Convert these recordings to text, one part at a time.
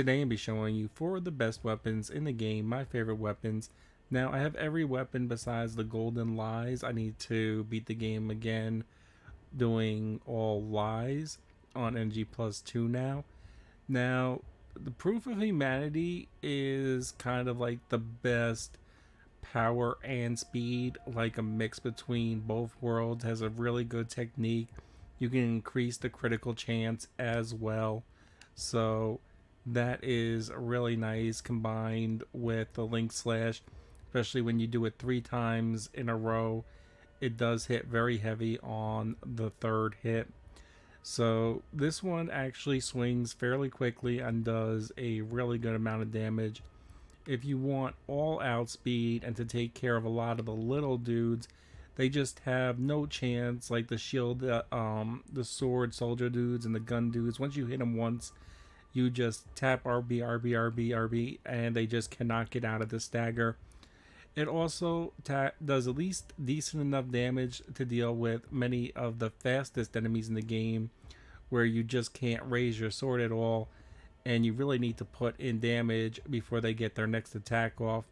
Today I'll be showing you 4 of the best weapons in the game, my favorite weapons. Now I have every weapon besides the golden lies. I need to beat the game again doing all lies on NG plus 2 now. Now the proof of humanity is kind of like the best power and speed, like a mix between both worlds, has a really good technique. You can increase the critical chance as well. So that is really nice combined with the link slash, especially when you do it 3 times in a row. It does hit very heavy on the third hit. So this one actually swings fairly quickly and does a really good amount of damage. If you want all out speed and to take care of a lot of the little dudes, they just have no chance, like the shield, the sword soldier dudes and the gun dudes. Once you hit them once, you just tap RB, RB, RB, RB, and they just cannot get out of the stagger. It also does at least decent enough damage to deal with many of the fastest enemies in the game, where you just can't raise your sword at all, and you really need to put in damage before they get their next attack off.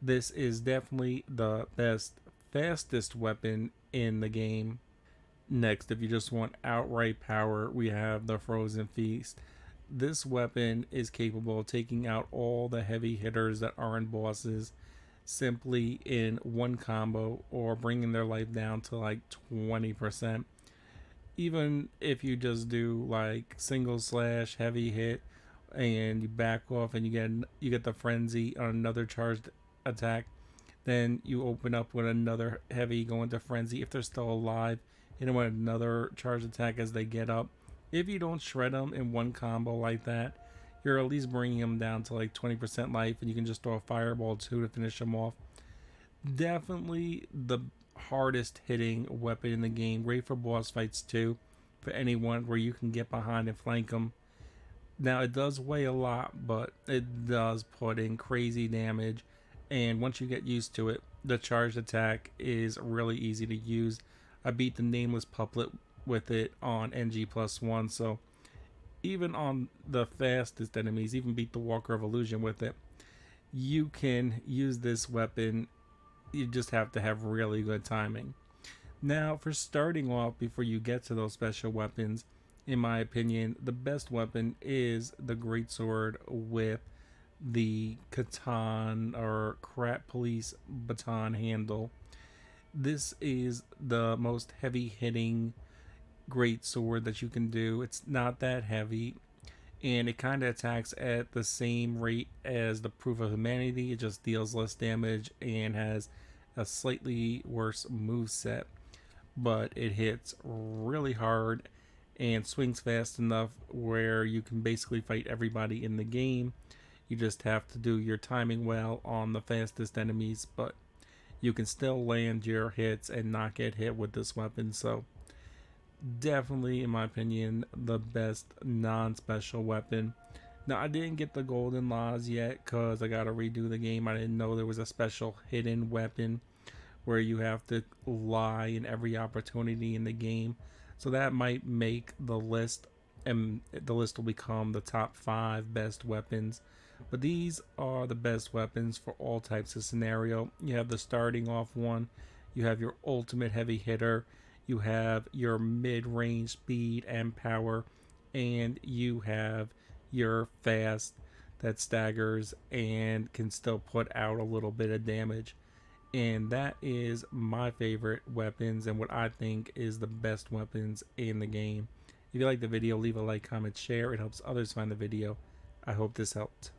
This is definitely the best, fastest weapon in the game. Next, if you just want outright power, we have the Frozen Feast. This weapon is capable of taking out all the heavy hitters that aren't bosses simply in one combo, or bringing their life down to like 20%. Even if you just do like single slash heavy hit and you back off and you get the frenzy on another charged attack, then you open up with another heavy, go into frenzy. If they're still alive, hit them with another charged attack as they get up. If you don't shred them in one combo like that, you're at least bringing them down to like 20% life, and you can just throw a fireball too to finish them off. Definitely the hardest hitting weapon in the game. Great for boss fights too, for anyone where you can get behind and flank them. Now it does weigh a lot, but it does put in crazy damage, and once you get used to it, the charged attack is really easy to use. I beat the nameless puppet with it on NG plus 1, so even on the fastest enemies, even beat the Walker of Illusion with it. You can use this weapon, you just have to have really good timing. Now for starting off, before you get to those special weapons, in my opinion, the best weapon is the Greatsword with the Catan or Crap Police baton handle. This is the most heavy hitting Greatsword that you can do. It's not that heavy, and it kind of attacks at the same rate as the Proof of Humanity. It just deals less damage and has a slightly worse move set, but it hits really hard and swings fast enough where you can basically fight everybody in the game. You just have to do your timing well on the fastest enemies, but you can still land your hits and not get hit with this weapon. So definitely, in my opinion, the best non-special weapon. Now I didn't get the golden laws yet because I gotta redo the game. I didn't know there was a special hidden weapon where you have to lie in every opportunity in the game. So that might make the list, and the list will become the top 5 best weapons. But these are the best weapons for all types of scenario. You have the starting off one, you have your ultimate heavy hitter, you have your mid-range speed and power, and you have your fast that staggers and can still put out a little bit of damage. And that is my favorite weapons and what I think is the best weapons in the game. If you like the video, leave a like, comment, share. It helps others find the video. I hope this helped.